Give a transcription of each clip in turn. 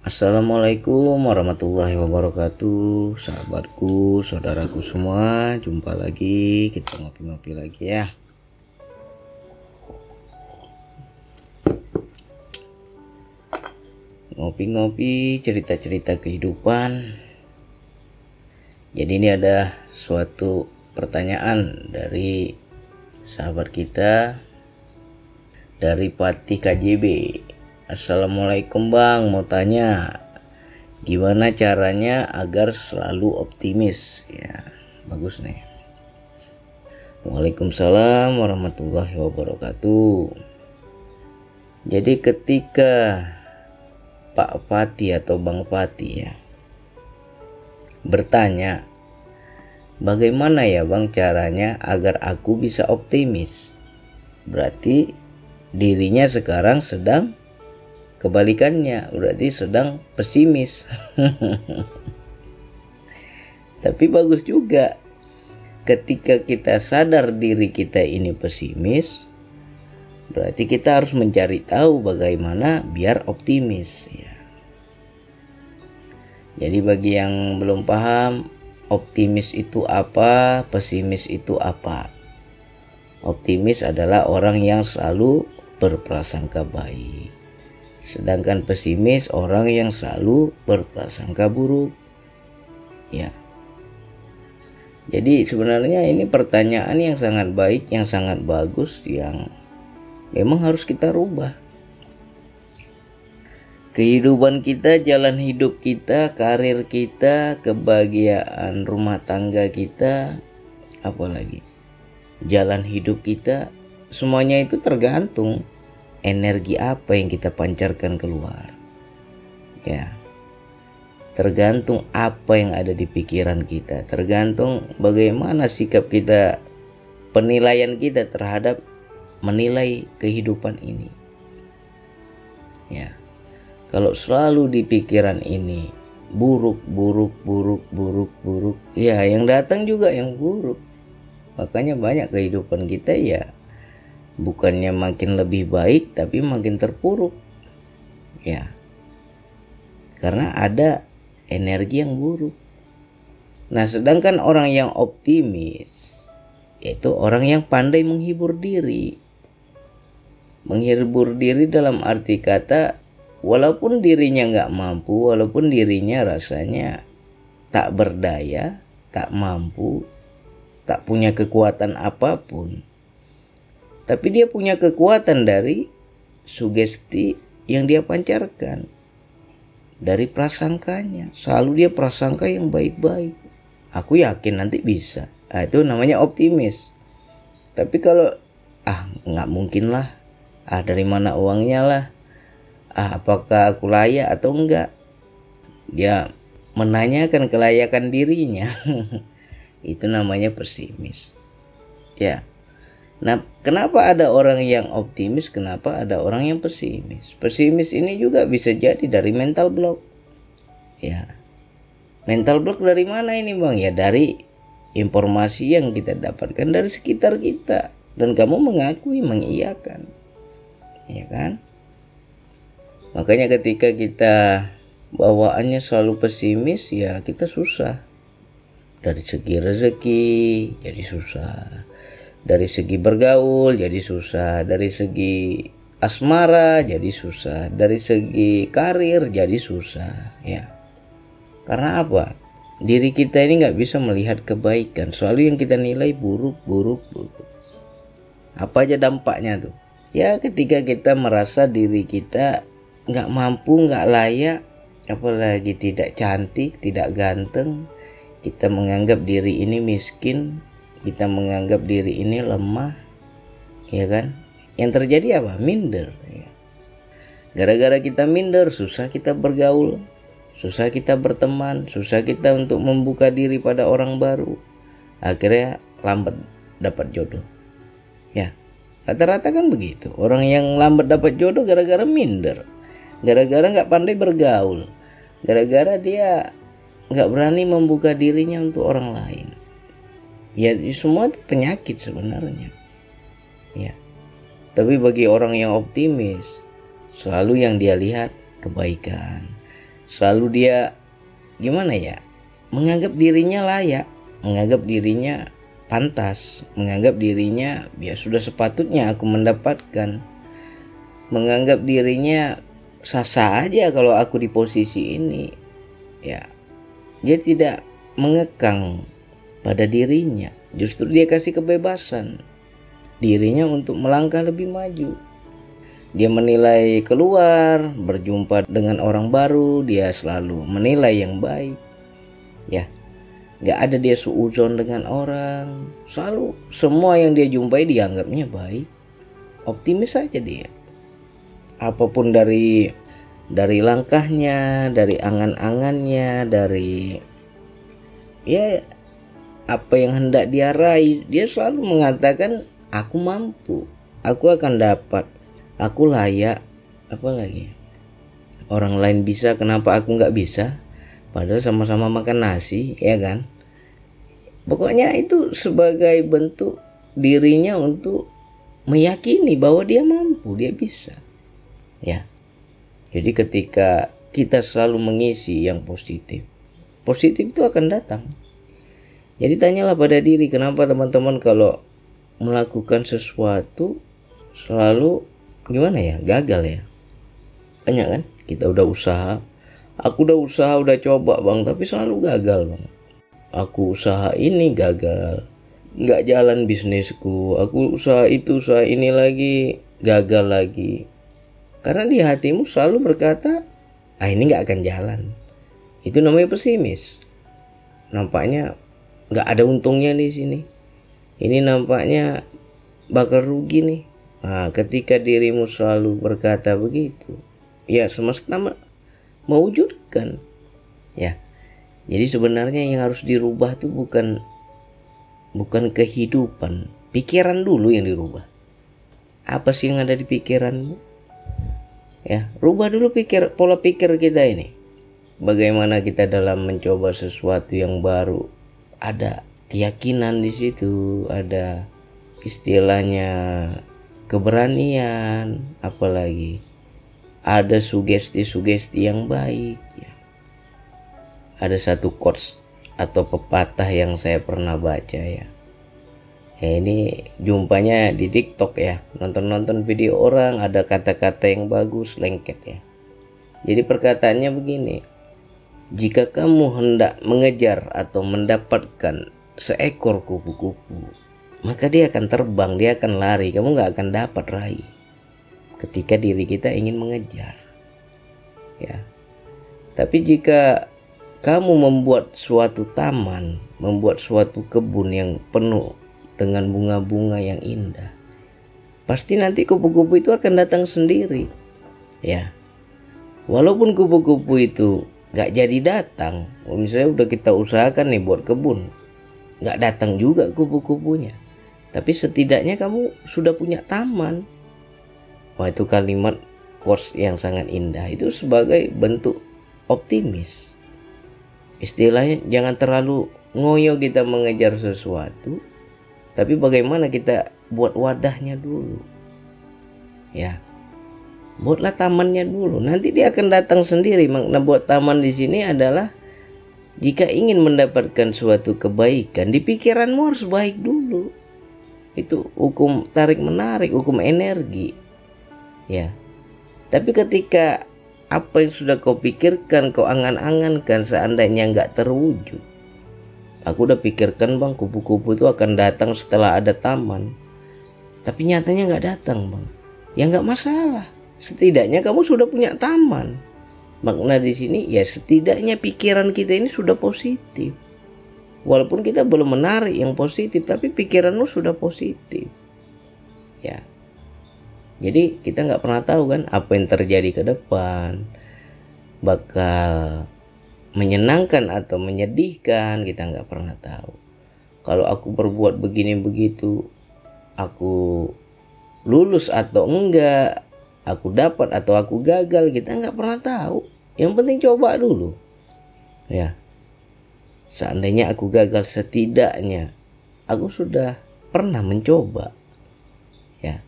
Assalamualaikum warahmatullahi wabarakatuh, sahabatku, saudaraku semua. Jumpa lagi, kita ngopi-ngopi lagi ya. Ngopi-ngopi, cerita-cerita kehidupan. Jadi ini ada suatu pertanyaan dari sahabat kita, dari Patih KJB. Assalamualaikum Bang, mau tanya gimana caranya agar selalu optimis? Ya, bagus nih. Waalaikumsalam warahmatullahi wabarakatuh. Jadi ketika Pak Pati atau Bang Pati ya bertanya, bagaimana ya Bang caranya agar aku bisa optimis? Berarti dirinya sekarang sedang kebalikannya, berarti sedang pesimis. Tapi bagus juga ketika kita sadar diri kita ini pesimis, berarti kita harus mencari tahu bagaimana biar optimis ya. Jadi bagi yang belum paham, optimis itu apa, pesimis itu apa? Optimis adalah orang yang selalu berprasangka baik, sedangkan pesimis orang yang selalu berprasangka buruk ya. Jadi sebenarnya ini pertanyaan yang sangat baik, yang sangat bagus, yang memang harus kita rubah. Kehidupan kita, jalan hidup kita, karir kita, kebahagiaan rumah tangga kita, apalagi jalan hidup kita, semuanya itu tergantung energi apa yang kita pancarkan keluar ya. Tergantung apa yang ada di pikiran kita, tergantung bagaimana sikap kita, penilaian kita terhadap menilai kehidupan ini ya. Kalau selalu di pikiran ini buruk ya, yang datang juga yang buruk. Makanya banyak kehidupan kita ya bukannya makin lebih baik tapi makin terpuruk ya, karena ada energi yang buruk. Nah sedangkan orang yang optimis yaitu orang yang pandai menghibur diri. Menghibur diri dalam arti kata, walaupun dirinya nggak mampu, walaupun dirinya rasanya tak berdaya, tak mampu, tak punya kekuatan apapun, tapi dia punya kekuatan dari sugesti yang dia pancarkan, dari prasangkanya. Selalu dia prasangka yang baik-baik. Aku yakin nanti bisa. Nah, itu namanya optimis. Tapi kalau nggak mungkin lah, dari mana uangnya lah, apakah aku layak atau enggak, dia menanyakan kelayakan dirinya. Itu namanya pesimis ya. Nah kenapa ada orang yang optimis, kenapa ada orang yang pesimis? Pesimis ini juga bisa jadi dari mental block ya. Mental block dari mana ini Bang? Ya dari informasi yang kita dapatkan dari sekitar kita, dan kamu mengakui, mengiyakan ya kan. Makanya ketika kita bawaannya selalu pesimis ya kita susah. Dari segi rezeki jadi susah, dari segi bergaul jadi susah, dari segi asmara jadi susah, dari segi karir jadi susah ya. Karena apa? Diri kita ini nggak bisa melihat kebaikan, selalu yang kita nilai buruk. Apa aja dampaknya tuh? Ya ketika kita merasa diri kita nggak mampu, nggak layak, apalagi tidak cantik, tidak ganteng, kita menganggap diri ini miskin, kita menganggap diri ini lemah ya kan. Yang terjadi apa? Minder ya. Gara-gara kita minder, susah kita bergaul, susah kita berteman, susah kita untuk membuka diri pada orang baru. Akhirnya lambat dapat jodoh ya. Rata-rata kan begitu. Orang yang lambat dapat jodoh gara-gara minder, gara-gara nggak pandai bergaul, gara-gara dia nggak berani membuka dirinya untuk orang lain ya. Semua itu penyakit sebenarnya ya. Tapi bagi orang yang optimis, selalu yang dia lihat kebaikan, Selalu dia gimana ya, menganggap dirinya layak, menganggap dirinya pantas, menganggap dirinya ya sudah sepatutnya aku mendapatkan, menganggap dirinya sah-sah aja kalau aku di posisi ini. Ya, dia tidak mengekang pada dirinya, justru dia kasih kebebasan dirinya untuk melangkah lebih maju. Dia menilai keluar, berjumpa dengan orang baru, dia selalu menilai yang baik. Ya, gak ada dia suuzon dengan orang. Selalu semua yang dia jumpai dianggapnya baik. Optimis saja dia. Apapun dari langkahnya, dari angan-angannya, dari ya apa yang hendak dia raih, dia selalu mengatakan aku mampu, aku akan dapat, aku layak. Apalagi orang lain bisa, kenapa aku nggak bisa? Padahal sama-sama makan nasi, ya kan? Pokoknya itu sebagai bentuk dirinya untuk meyakini bahwa dia mampu, dia bisa. Ya. Jadi ketika kita selalu mengisi yang positif, positif itu akan datang. Jadi tanyalah pada diri, kenapa teman-teman kalau melakukan sesuatu selalu gimana ya, gagal ya? Banyak kan? Kita udah usaha, aku udah usaha, udah coba bang, tapi selalu gagal bang. Aku usaha ini gagal, nggak jalan bisnisku. Aku usaha itu, usaha ini lagi, gagal lagi. Karena di hatimu selalu berkata, ini nggak akan jalan. Itu namanya pesimis. Nampaknya nggak ada untungnya di sini. Ini nampaknya bakal rugi nih. Nah, ketika dirimu selalu berkata begitu, ya semesta mewujudkan. Ya, jadi sebenarnya yang harus dirubah tuh bukan kehidupan, pikiran dulu yang dirubah. Apa sih yang ada di pikiranmu? Ya, rubah dulu pola pikir kita ini. Bagaimana kita dalam mencoba sesuatu yang baru, ada keyakinan di situ, ada istilahnya keberanian, apalagi ada sugesti-sugesti yang baik ya. Ada satu quotes atau pepatah yang saya pernah baca ya. Ini jumpanya di TikTok ya, nonton video orang, ada kata-kata yang bagus, lengket ya. Jadi perkataannya begini, jika kamu hendak mengejar atau mendapatkan seekor kupu-kupu, maka dia akan terbang, dia akan lari, kamu gak akan dapat raih. Ketika diri kita ingin mengejar ya. Tapi jika kamu membuat suatu taman, membuat suatu kebun yang penuh dengan bunga-bunga yang indah, pasti nanti kupu-kupu itu akan datang sendiri ya. Walaupun kupu-kupu itu gak jadi datang, misalnya udah kita usahakan nih buat kebun, gak datang juga kupu-kupunya, tapi setidaknya kamu sudah punya taman. Wah, itu kalimat quotes yang sangat indah. Itu sebagai bentuk optimis. Istilahnya jangan terlalu ngoyo kita mengejar sesuatu, tapi bagaimana kita buat wadahnya dulu. Ya. Buatlah tamannya dulu. Nanti dia akan datang sendiri. Makna buat taman di sini adalah jika ingin mendapatkan suatu kebaikan, di pikiranmu harus baik dulu. Itu hukum tarik menarik, hukum energi. Ya. Tapi ketika apa yang sudah kau pikirkan, kau angan-angankan seandainya nggak terwujud. Aku udah pikirkan bang, kupu-kupu itu akan datang setelah ada taman. Tapi nyatanya nggak datang bang. Ya nggak masalah. Setidaknya kamu sudah punya taman. Makna di sini ya setidaknya pikiran kita ini sudah positif. Walaupun kita belum menarik yang positif, tapi pikiranmu sudah positif. Ya. Jadi kita nggak pernah tahu kan apa yang terjadi ke depan. Bakal menyenangkan atau menyedihkan, kita nggak pernah tahu. Kalau aku berbuat begini begitu, aku lulus atau enggak, aku dapat atau aku gagal, kita nggak pernah tahu. Yang penting coba dulu ya. Seandainya aku gagal, setidaknya aku sudah pernah mencoba ya.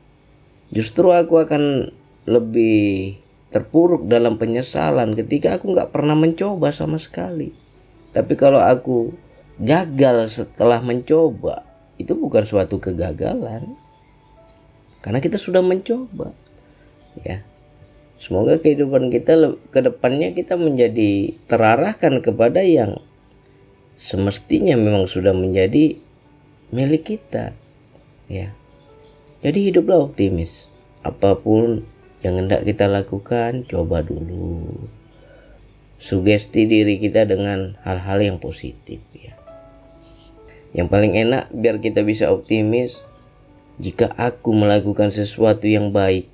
Justru aku akan lebih terpuruk dalam penyesalan ketika aku nggak pernah mencoba sama sekali. Tapi kalau aku gagal setelah mencoba, itu bukan suatu kegagalan, karena kita sudah mencoba. Ya, semoga kehidupan kita ke depannya kita menjadi terarahkan kepada yang semestinya memang sudah menjadi milik kita. Ya, jadi hiduplah optimis. Apapun yang hendak kita lakukan, coba dulu. Sugesti diri kita dengan hal-hal yang positif, ya. Yang paling enak biar kita bisa optimis, jika aku melakukan sesuatu yang baik,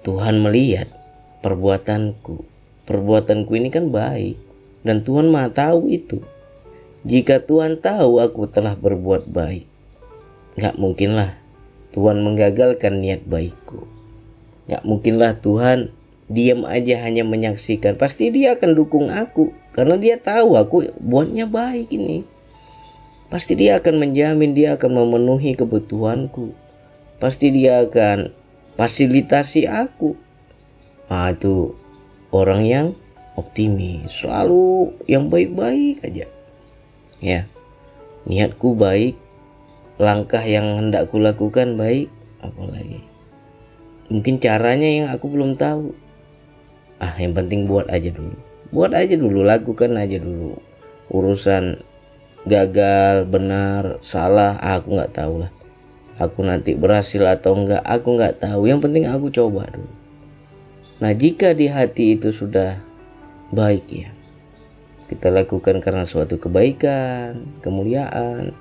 Tuhan melihat perbuatanku. Perbuatanku ini kan baik, dan Tuhan Maha tahu itu. Jika Tuhan tahu aku telah berbuat baik, gak mungkinlah Tuhan menggagalkan niat baikku. Gak mungkinlah Tuhan diam aja hanya menyaksikan. Pasti dia akan dukung aku, karena dia tahu aku buatnya baik ini. Pasti dia akan menjamin, dia akan memenuhi kebutuhanku. Pasti dia akan fasilitasi aku. Nah, itu orang yang optimis, selalu yang baik-baik aja. Ya, niatku baik, langkah yang hendak kulakukan baik, apalagi mungkin caranya yang aku belum tahu. Yang penting buat aja dulu, lakukan aja dulu. Urusan gagal, benar, salah, aku nggak tahu lah. Aku nanti berhasil atau enggak, aku nggak tahu. Yang penting aku coba dulu. Nah, jika di hati itu sudah baik, ya, kita lakukan karena suatu kebaikan, kemuliaan,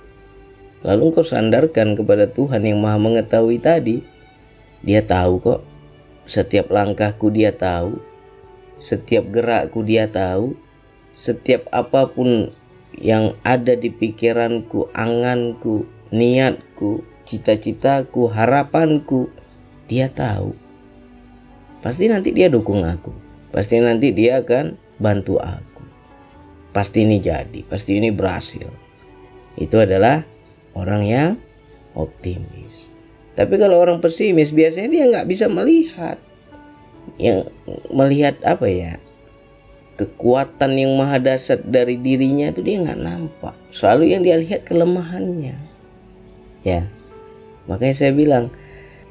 lalu engkau sandarkan kepada Tuhan yang Maha Mengetahui tadi. Dia tahu kok, setiap langkahku dia tahu, setiap gerakku dia tahu, setiap apapun yang ada di pikiranku, anganku, niatku, cita-citaku, harapanku, dia tahu. Pasti nanti dia dukung aku, pasti nanti dia akan bantu aku. Pasti ini jadi, pasti ini berhasil. Itu adalah orang yang optimis. Tapi kalau orang pesimis, biasanya dia nggak bisa melihat. Yang melihat apa ya? Kekuatan yang maha dahsyat dari dirinya itu dia nggak nampak. Selalu yang dia lihat kelemahannya. Ya, makanya saya bilang,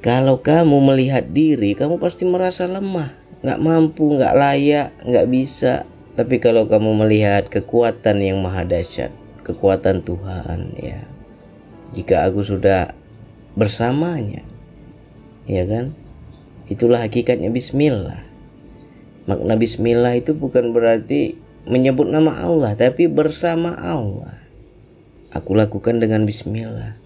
kalau kamu melihat diri, kamu pasti merasa lemah, nggak mampu, nggak layak, nggak bisa. Tapi kalau kamu melihat kekuatan yang maha dahsyat, kekuatan Tuhan, ya, jika aku sudah bersamanya, ya kan, itulah hakikatnya bismillah. Makna bismillah itu bukan berarti menyebut nama Allah, tapi bersama Allah. Aku lakukan dengan bismillah,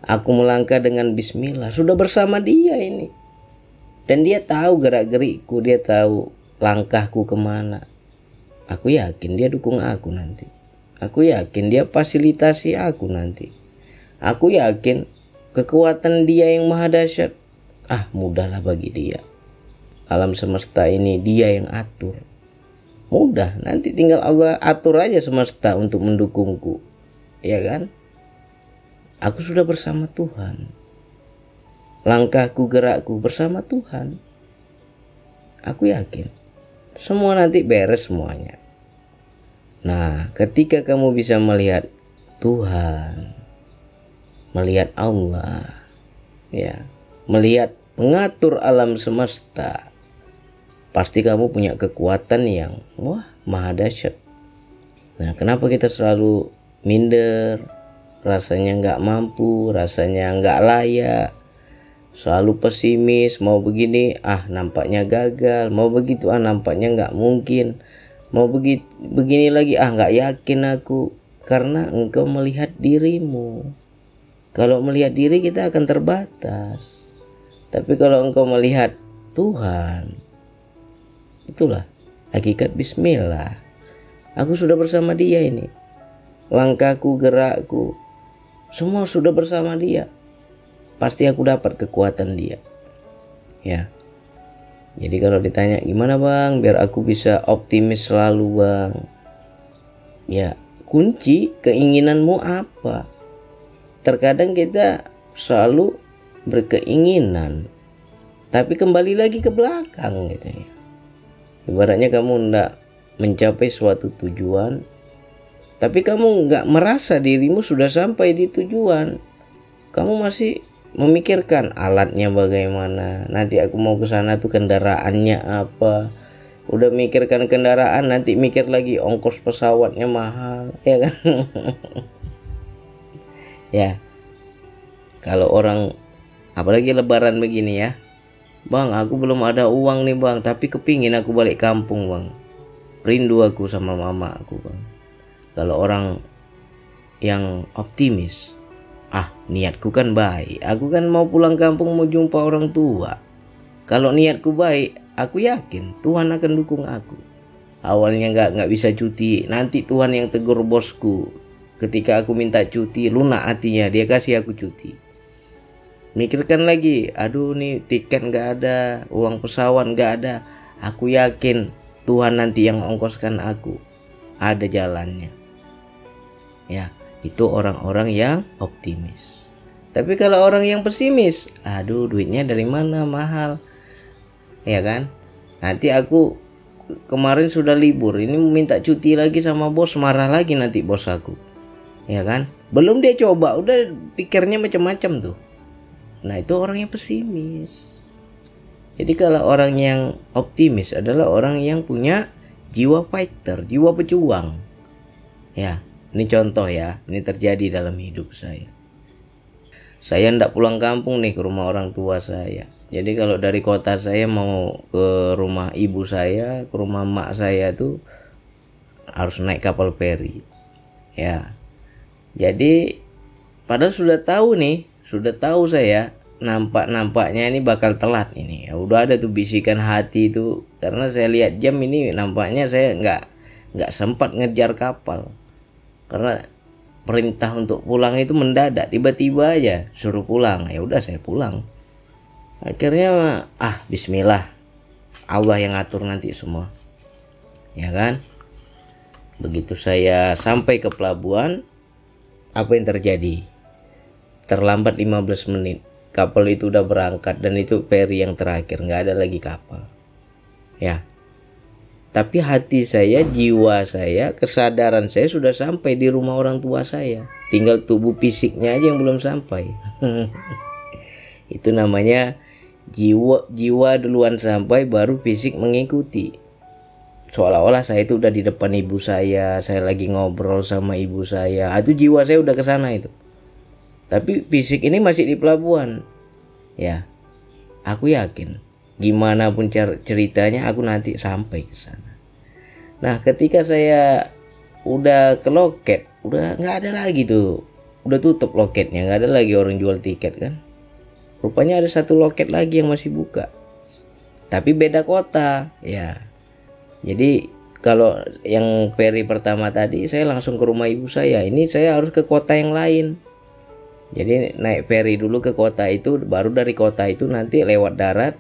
aku melangkah dengan bismillah, sudah bersama dia ini. Dan dia tahu gerak-gerikku, dia tahu langkahku kemana. Aku yakin dia dukung aku nanti. Aku yakin dia fasilitasi aku nanti. Aku yakin kekuatan dia yang maha dahsyat, mudahlah bagi dia. Alam semesta ini dia yang atur. Mudah, nanti tinggal Allah atur aja semesta untuk mendukungku. Ya kan? Aku sudah bersama Tuhan. Langkahku, gerakku bersama Tuhan. Aku yakin semua nanti beres semuanya. Nah, ketika kamu bisa melihat Tuhan, melihat Allah, ya, melihat pengatur alam semesta, pasti kamu punya kekuatan yang maha dahsyat. Nah, kenapa kita selalu minder, rasanya nggak mampu, rasanya nggak layak, selalu pesimis, mau begini nampaknya gagal, mau begitu nampaknya nggak mungkin, mau begini lagi nggak yakin aku. Karena engkau melihat dirimu. Kalau melihat diri kita akan terbatas. Tapi kalau engkau melihat Tuhan, itulah hakikat bismillah. Aku sudah bersama dia ini. Langkahku, gerakku, semua sudah bersama dia. Pasti aku dapat kekuatan dia. Ya. Jadi kalau ditanya gimana bang biar aku bisa optimis selalu bang, ya kunci keinginanmu apa. Terkadang kita selalu berkeinginan, tapi kembali lagi ke belakang gitu ya. Ibaratnya kamu ndak mencapai suatu tujuan, tapi kamu nggak merasa dirimu sudah sampai di tujuan. Kamu masih memikirkan alatnya bagaimana, nanti aku mau ke sana tuh kendaraannya apa. Udah mikirkan kendaraan, nanti mikir lagi ongkos pesawatnya mahal, ya kan? Ya, kalau orang apalagi lebaran begini ya, bang aku belum ada uang nih bang, tapi kepingin aku balik kampung bang, rindu aku sama mama aku bang. Kalau orang yang optimis, niatku kan baik, aku kan mau pulang kampung mau jumpa orang tua. Kalau niatku baik, aku yakin Tuhan akan dukung aku. Awalnya nggak bisa cuti, nanti Tuhan yang tegur bosku. Ketika aku minta cuti, lunak hatinya, dia kasih aku cuti. Mikirkan lagi, aduh nih tiket nggak ada, uang pesawat nggak ada. Aku yakin Tuhan nanti yang ongkoskan aku, ada jalannya. Ya, itu orang-orang yang optimis. Tapi kalau orang yang pesimis, aduh duitnya dari mana mahal, ya kan? Nanti aku kemarin sudah libur, ini minta cuti lagi sama bos, marah lagi nanti bos aku, ya kan? Belum dia coba, udah pikirnya macam-macam tuh. Nah itu orang yang pesimis. Jadi kalau orang yang optimis adalah orang yang punya jiwa fighter, jiwa pejuang. Ya, ini contoh ya, ini terjadi dalam hidup saya. Saya ndak pulang kampung nih ke rumah orang tua saya. Jadi kalau dari kota saya mau ke rumah ibu saya, ke rumah mak saya tuh harus naik kapal feri. Ya. Jadi padahal sudah tahu saya nampaknya ini bakal telat ini. Ya udah ada tuh bisikan hati itu, karena saya lihat jam ini nampaknya saya nggak sempat ngejar kapal. Karena perintah untuk pulang itu mendadak, tiba-tiba aja suruh pulang. Ya udah saya pulang. Akhirnya bismillah, Allah yang ngatur nanti semua, ya kan? Begitu saya sampai ke pelabuhan, apa yang terjadi? Terlambat 15 menit. Kapal itu udah berangkat dan itu feri yang terakhir, nggak ada lagi kapal. Ya. Tapi hati saya, jiwa saya, kesadaran saya sudah sampai di rumah orang tua saya. Tinggal tubuh fisiknya aja yang belum sampai. Itu namanya jiwa duluan sampai, baru fisik mengikuti. Seolah-olah saya itu udah di depan ibu saya lagi ngobrol sama ibu saya. Itu jiwa saya udah ke sana itu. Tapi fisik ini masih di pelabuhan. Ya, aku yakin gimana pun ceritanya aku nanti sampai ke sana. Nah ketika saya udah ke loket, udah nggak ada lagi tuh, udah tutup loketnya, nggak ada lagi orang jual tiket kan. Rupanya ada satu loket lagi yang masih buka, tapi beda kota ya. Jadi kalau yang feri pertama tadi saya langsung ke rumah ibu saya, ini saya harus ke kota yang lain. Jadi naik feri dulu ke kota itu, baru dari kota itu nanti lewat darat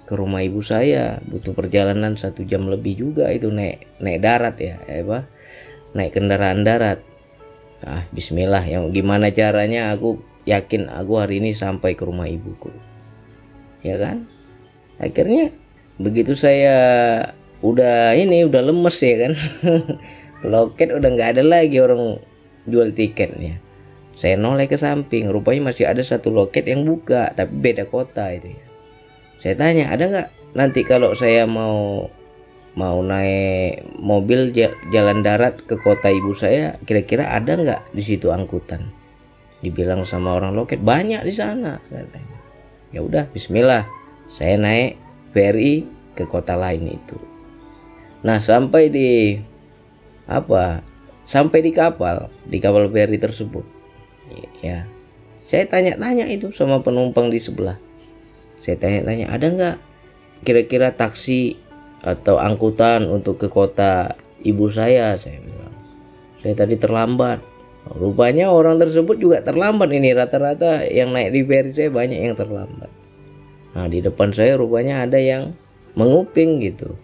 ke rumah ibu saya. Butuh perjalanan 1 jam lebih juga itu naik darat ya, naik kendaraan darat. Bismillah, yang gimana caranya aku yakin aku hari ini sampai ke rumah ibuku, ya kan? Akhirnya begitu saya udah lemes ya kan. Loket udah nggak ada lagi orang jual tiketnya. Saya noleh ke samping, rupanya masih ada satu loket yang buka, tapi beda kota itu ya. Saya tanya, ada nggak nanti kalau saya mau naik mobil jalan darat ke kota ibu saya, kira-kira ada nggak di situ angkutan? Dibilang sama orang loket, banyak di sana. Saya tanya. Ya udah, bismillah. Saya naik feri ke kota lain itu. Nah, sampai di kapal feri tersebut. Ya. Saya tanya-tanya itu sama penumpang di sebelah. Saya tanya-tanya, ada nggak kira-kira taksi atau angkutan untuk ke kota ibu saya bilang. Saya tadi terlambat. Rupanya orang tersebut juga terlambat ini, rata-rata yang naik di feri saya banyak yang terlambat. Nah di depan saya rupanya ada yang menguping gitu.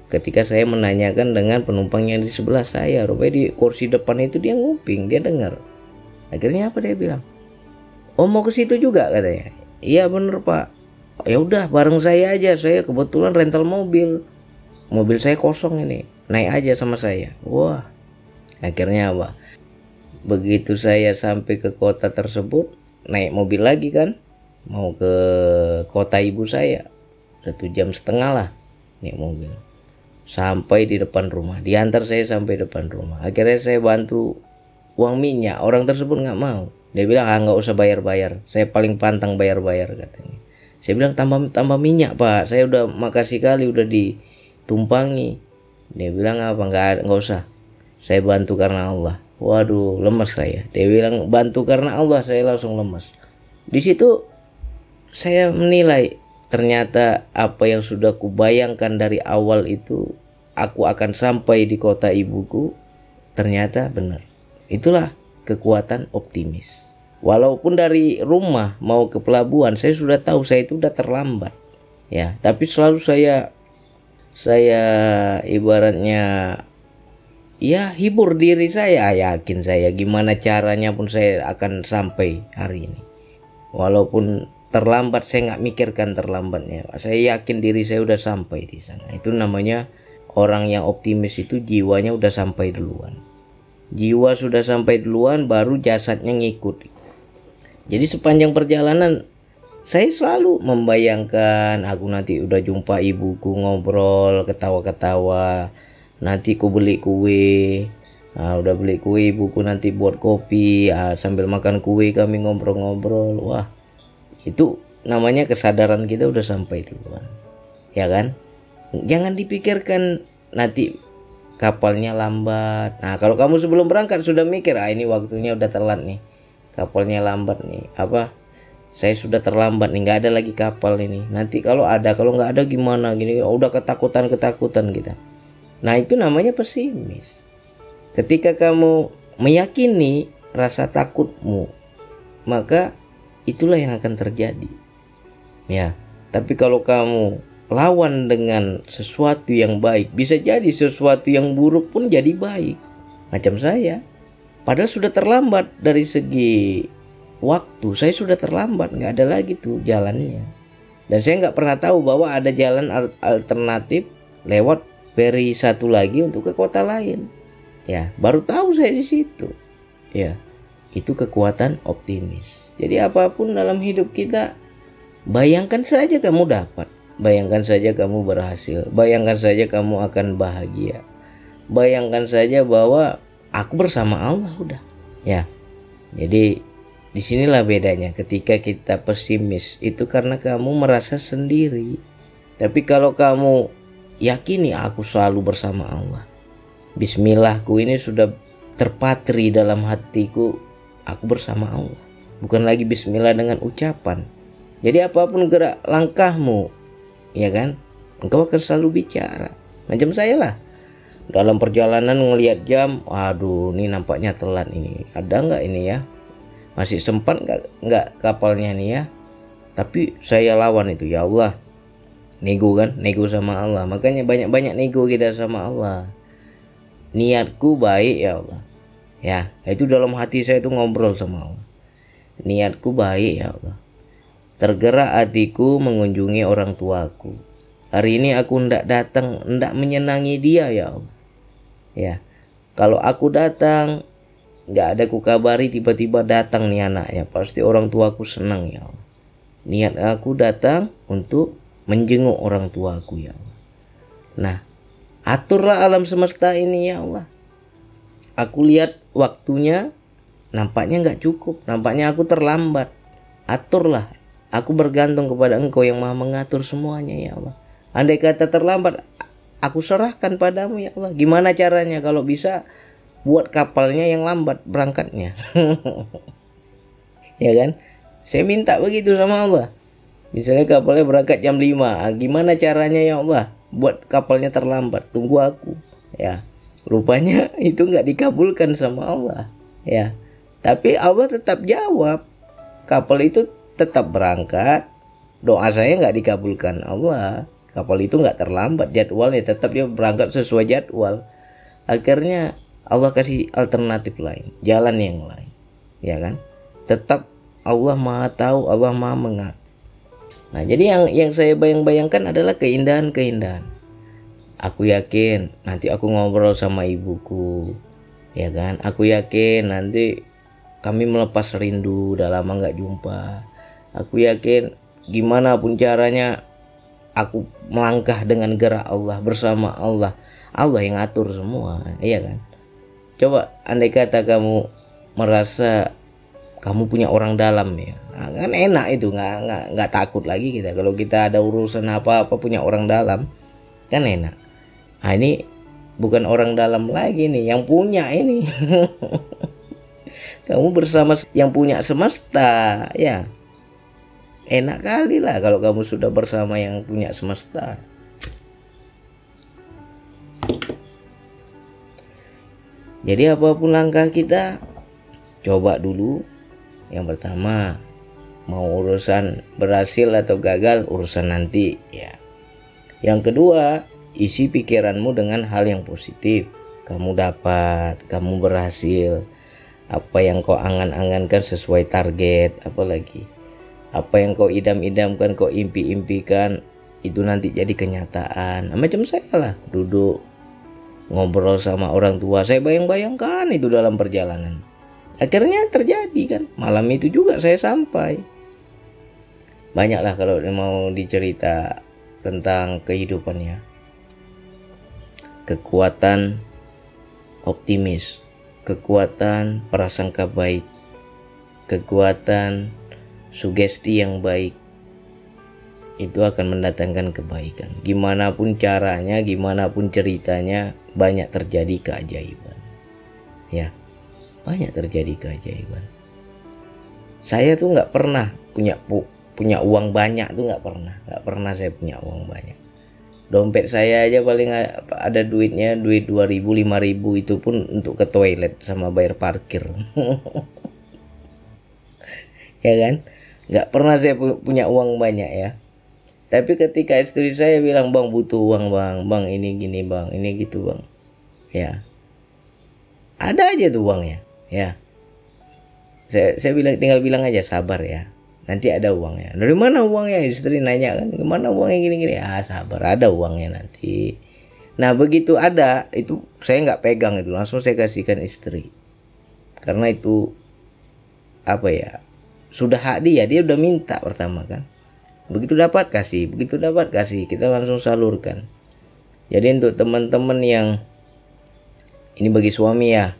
Ketika saya menanyakan dengan penumpang yang di sebelah saya, rupanya di kursi depan itu dia nguping, dia dengar. Akhirnya apa dia bilang? Oh mau ke situ juga katanya. Iya bener pak. Ya udah bareng saya aja, saya kebetulan rental mobil. mobil saya kosong ini, naik aja sama saya. Wah, akhirnya apa? Begitu saya sampai ke kota tersebut, naik mobil lagi kan, mau ke kota ibu saya. 1,5 jam lah naik mobil. Sampai di depan rumah, diantar saya sampai depan rumah. Akhirnya saya bantu uang minyak, orang tersebut nggak mau. Dia bilang, nggak usah bayar-bayar, saya paling pantang bayar-bayar katanya. Saya bilang, tambah minyak pak, saya udah makasih kali udah ditumpangi. Dia bilang, apa, nggak usah, saya bantu karena Allah. Waduh, lemes saya. Dia bilang bantu karena Allah, saya langsung lemes. Di situ saya menilai, ternyata apa yang sudah kubayangkan dari awal itu, aku akan sampai di kota ibuku, ternyata benar. Itulah kekuatan optimis. Walaupun dari rumah mau ke pelabuhan, saya sudah tahu saya itu udah terlambat. Ya, tapi selalu saya ibaratnya ya hibur diri saya, yakin saya gimana caranya pun saya akan sampai hari ini. Walaupun terlambat, saya nggak mikirkan terlambatnya. Saya yakin diri saya udah sampai di sana. Itu namanya orang yang optimis, itu jiwanya udah sampai duluan. Jiwa sudah sampai duluan, baru jasadnya ngikut. Jadi sepanjang perjalanan saya selalu membayangkan aku nanti udah jumpa ibuku, ngobrol, ketawa-ketawa. Nanti ku beli kue. Udah beli kue, ibuku nanti buat kopi. Sambil makan kue kami ngobrol-ngobrol. Wah, itu namanya kesadaran kita udah sampai duluan, ya kan? Jangan dipikirkan nanti kapalnya lambat. Nah, kalau kamu sebelum berangkat sudah mikir, ini waktunya udah telat nih, kapalnya lambat nih, saya sudah terlambat nih, nggak ada lagi kapal ini. Nanti kalau nggak ada gimana gini, udah ketakutan kita. Nah, itu namanya pesimis. Ketika kamu meyakini rasa takutmu, maka itulah yang akan terjadi. Ya, tapi kalau kamu lawan dengan sesuatu yang baik, bisa jadi sesuatu yang buruk pun jadi baik. Macam saya, padahal sudah terlambat dari segi waktu, saya sudah terlambat, nggak ada lagi tuh jalannya. Dan saya nggak pernah tahu bahwa ada jalan alternatif lewat feri satu lagi untuk ke kota lain. Ya, baru tahu saya di situ. Ya, itu kekuatan optimis. Jadi apapun dalam hidup kita, bayangkan saja kamu dapat, bayangkan saja kamu berhasil, bayangkan saja kamu akan bahagia, bayangkan saja bahwa aku bersama Allah udah. Ya, jadi disinilah bedanya ketika kita pesimis, itu karena kamu merasa sendiri. Tapi kalau kamu yakini aku selalu bersama Allah, Bismillahku ini sudah terpatri dalam hatiku, aku bersama Allah. Bukan lagi bismillah dengan ucapan. Jadi apapun gerak langkahmu, ya kan, engkau akan selalu bicara. Macam saya lah, dalam perjalanan ngelihat jam, waduh ini nampaknya telat ini, ada nggak ini ya, masih sempat nggak kapalnya nih ya. Tapi saya lawan itu, ya Allah, nego sama Allah. Makanya banyak-banyak nego kita sama Allah. Niatku baik ya Allah, ya itu dalam hati saya itu ngobrol sama Allah. Niatku baik ya Allah, tergerak hatiku mengunjungi orang tuaku. Hari ini aku hendak menyenangi dia ya Allah. Ya, kalau aku datang nggak ada ku kabari, tiba-tiba datang nih anaknya, pasti orang tuaku senang ya Allah. Niat aku datang untuk menjenguk orang tuaku ya Allah. Nah, aturlah alam semesta ini ya Allah. Aku lihat waktunya nampaknya nggak cukup, nampaknya aku terlambat. Aturlah, aku bergantung kepada Engkau yang Maha mengatur semuanya ya Allah. Andai kata terlambat, aku serahkan padamu ya Allah. Gimana caranya? Kalau bisa buat kapalnya yang lambat berangkatnya. Ya kan? Saya minta begitu sama Allah. Misalnya kapalnya berangkat jam 5, gimana caranya ya Allah buat kapalnya terlambat? Tunggu aku. Ya, rupanya itu nggak dikabulkan sama Allah. Ya, tapi Allah tetap jawab. Kapal itu tetap berangkat. Doa saya nggak dikabulkan Allah. Kapal itu nggak terlambat jadwalnya, tetap dia berangkat sesuai jadwal. Akhirnya Allah kasih alternatif lain, jalan yang lain, ya kan? Tetap Allah Maha tahu, Allah Maha mengatur. Nah, jadi yang saya bayangkan adalah keindahan-keindahan. Aku yakin nanti aku ngobrol sama ibuku, ya kan? Aku yakin nanti kami melepas rindu, udah lama nggak jumpa. Aku yakin gimana pun caranya aku melangkah dengan gerak Allah, bersama Allah. Allah yang ngatur semua, iya kan? Coba andai kata kamu merasa kamu punya orang dalam ya, nah, kan enak itu, nggak takut lagi kita kalau kita ada urusan apa-apa punya orang dalam, kan enak. Nah ini bukan orang dalam lagi nih yang punya ini. Kamu bersama yang punya semesta, ya enak kali lah kalau kamu sudah bersama yang punya semesta. Jadi apapun langkah kita, coba dulu. Yang pertama, mau urusan berhasil atau gagal urusan nanti ya. Yang kedua, isi pikiranmu dengan hal yang positif. Kamu dapat, kamu berhasil. Apa yang kau angan-angankan sesuai target, apalagi apa yang kau idam-idamkan, kau impi-impikan, itu nanti jadi kenyataan. Nah, macam saya lah, duduk ngobrol sama orang tua, saya bayang-bayangkan itu dalam perjalanan. Akhirnya terjadi kan, malam itu juga saya sampai. Banyaklah kalau mau dicerita tentang kehidupannya. Kekuatan optimis, kekuatan prasangka baik, kekuatan sugesti yang baik, itu akan mendatangkan kebaikan. Gimana pun caranya, gimana pun ceritanya, banyak terjadi keajaiban. Ya, banyak terjadi keajaiban. Saya tuh nggak pernah punya uang banyak tuh, nggak pernah saya punya uang banyak. Dompet saya aja paling ada duitnya, duit 2.000, 5.000, itu pun untuk ke toilet sama bayar parkir. Ya kan, nggak pernah saya punya uang banyak ya. Tapi ketika istri saya bilang, bang butuh uang bang ini gini bang, ini gitu bang, ya ada aja tuh uangnya. Ya, saya tinggal bilang aja sabar ya, nanti ada uangnya. Dari mana uangnya? Istri nanya kan, kemana uangnya gini-gini. Ah sabar, ada uangnya nanti. Nah begitu ada itu saya nggak pegang, itu langsung saya kasihkan istri, karena itu apa ya, sudah hak dia udah minta pertama kan. Begitu dapat kasih, kita langsung salurkan. Jadi untuk teman-teman yang ini bagi suami ya,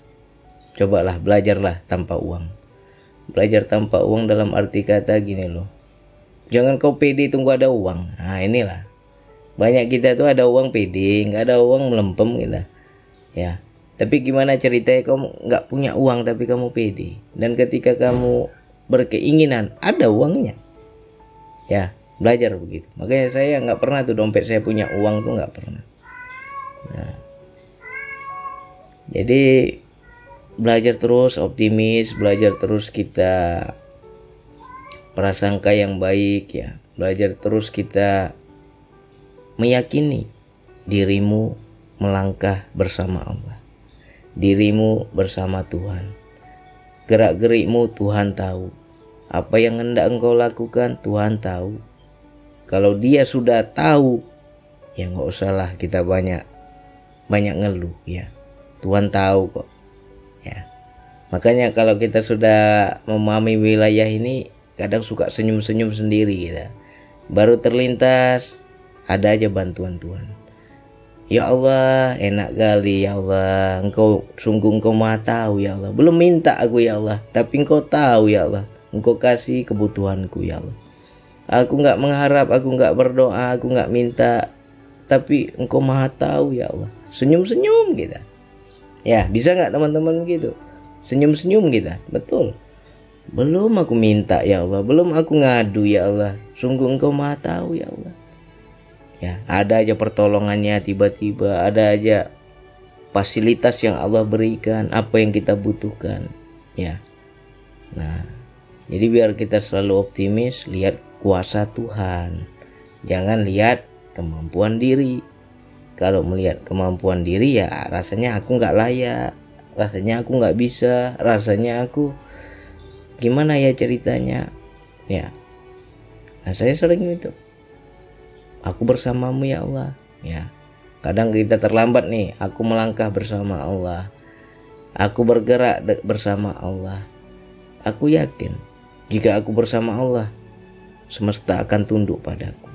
cobalah belajarlah tanpa uang. Belajar tanpa uang dalam arti kata gini loh, jangan kau pede tunggu ada uang. Nah inilah, banyak kita tuh ada uang pede, nggak ada uang melempem gitu ya. Tapi gimana ceritanya kamu nggak punya uang tapi kamu pede, dan ketika kamu berkeinginan ada uangnya ya, belajar begitu. Makanya saya nggak pernah tuh dompet saya punya uang tuh, nggak pernah. Nah, jadi belajar terus optimis, belajar terus kita prasangka yang baik ya, belajar terus kita meyakini dirimu melangkah bersama Allah, dirimu bersama Tuhan. Gerak-gerikmu Tuhan tahu, apa yang hendak engkau lakukan Tuhan tahu. Kalau dia sudah tahu, ya nggak usahlah kita banyak ngeluh ya. Tuhan tahu kok. Ya. Makanya kalau kita sudah memahami wilayah ini, kadang suka senyum-senyum sendiri kita. Baru terlintas ada aja bantuan Tuhan. Ya Allah, enak kali ya Allah. Engkau sungguh engkau maha tahu ya Allah. Belum minta aku ya Allah, tapi engkau tahu ya Allah. Engkau kasih kebutuhanku ya Allah. Aku nggak mengharap, aku nggak berdoa, aku nggak minta, tapi engkau maha tahu ya Allah. Senyum-senyum kita. Ya bisa nggak teman-teman begitu? Senyum-senyum kita, betul. Belum aku minta ya Allah, belum aku ngadu ya Allah. Sungguh engkau maha tahu ya Allah. Ya, ada aja pertolongannya tiba-tiba, ada aja fasilitas yang Allah berikan, apa yang kita butuhkan. Ya. Nah, jadi biar kita selalu optimis, lihat kuasa Tuhan. Jangan lihat kemampuan diri. Kalau melihat kemampuan diri ya rasanya aku nggak layak, rasanya aku nggak bisa, rasanya aku gimana ya ceritanya ya. Nah saya sering itu, aku bersamamu ya Allah ya. Kadang kita terlambat nih, aku melangkah bersama Allah, aku bergerak bersama Allah. Aku yakin jika aku bersama Allah, semesta akan tunduk padaku.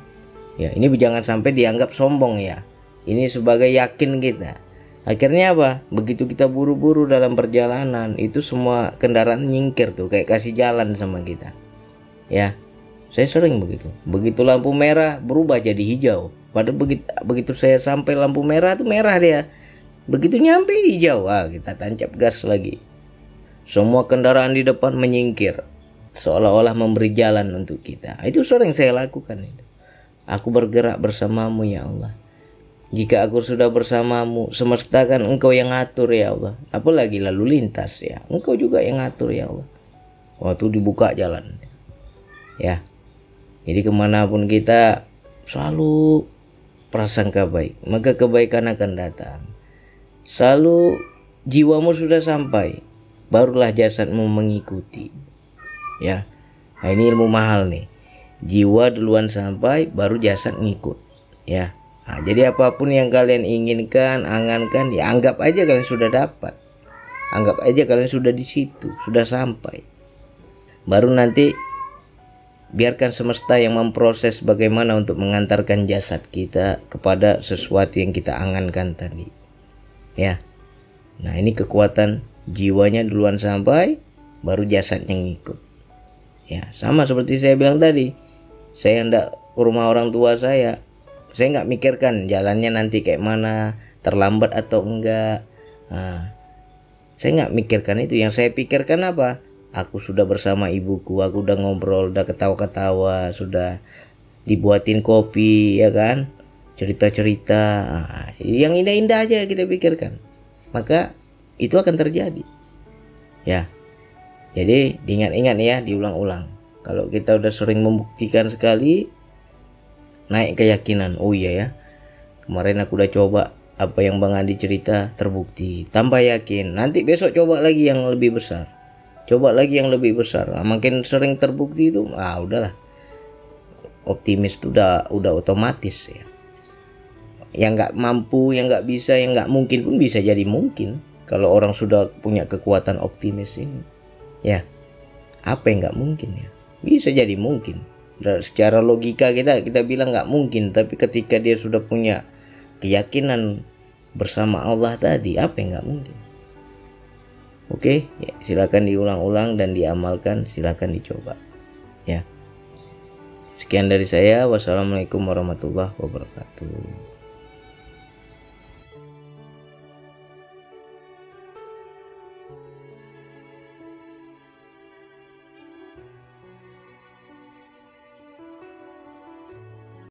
Ya, ini jangan sampai dianggap sombong ya. Ini sebagai yakin kita. Akhirnya apa? Begitu kita buru-buru dalam perjalanan, itu semua kendaraan nyingkir tuh, kayak kasih jalan sama kita. Ya, saya sering begitu. Begitu lampu merah berubah jadi hijau. Padahal begitu saya sampai lampu merah tuh merah dia. Begitu nyampe hijau, kita tancap gas lagi. Semua kendaraan di depan menyingkir, seolah-olah memberi jalan untuk kita. Itu sering saya lakukan itu. Aku bergerak bersamamu ya Allah. Jika aku sudah bersamamu, semesta kan engkau yang ngatur ya Allah. Apalagi lalu lintas ya, engkau juga yang ngatur ya Allah. Waktu dibuka jalan ya. Jadi kemanapun kita selalu prasangka baik, maka kebaikan akan datang. Selalu jiwamu sudah sampai, barulah jasadmu mengikuti ya. Nah, ini ilmu mahal nih. Jiwa duluan sampai, baru jasad ngikut ya. Nah, jadi apapun yang kalian inginkan, angankan, ya anggap aja kalian sudah dapat. Anggap aja kalian sudah di situ, sudah sampai. Baru nanti biarkan semesta yang memproses bagaimana untuk mengantarkan jasad kita kepada sesuatu yang kita angankan tadi. Ya. Nah, ini kekuatan jiwanya duluan sampai, baru jasadnya ngikut. Ya, sama seperti saya bilang tadi. Saya hendak ke rumah orang tua saya nggak mikirkan jalannya nanti kayak mana, terlambat atau enggak. Nah, saya nggak mikirkan itu. Yang saya pikirkan apa? Aku sudah bersama ibuku, aku udah ngobrol, udah ketawa-ketawa, sudah dibuatin kopi ya kan, cerita-cerita. Nah, yang indah-indah aja kita pikirkan, maka itu akan terjadi ya. Jadi diingat-ingat ya, diulang-ulang. Kalau kita udah sering membuktikan sekali, naik keyakinan. Oh iya ya, kemarin aku udah coba apa yang Bang Andi cerita, terbukti. Tambah yakin, nanti besok coba lagi yang lebih besar, coba lagi yang lebih besar. Nah, makin sering terbukti itu, udahlah, optimis itu udah otomatis ya. Yang nggak mampu, yang nggak bisa, yang nggak mungkin pun bisa jadi mungkin kalau orang sudah punya kekuatan optimis ini ya. Apa yang nggak mungkin ya, bisa jadi mungkin. Secara logika kita bilang nggak mungkin, tapi ketika dia sudah punya keyakinan bersama Allah tadi, apa yang nggak mungkin? Oke, ya, silakan diulang-ulang dan diamalkan, silakan dicoba ya. Sekian dari saya, wassalamualaikum warahmatullahi wabarakatuh.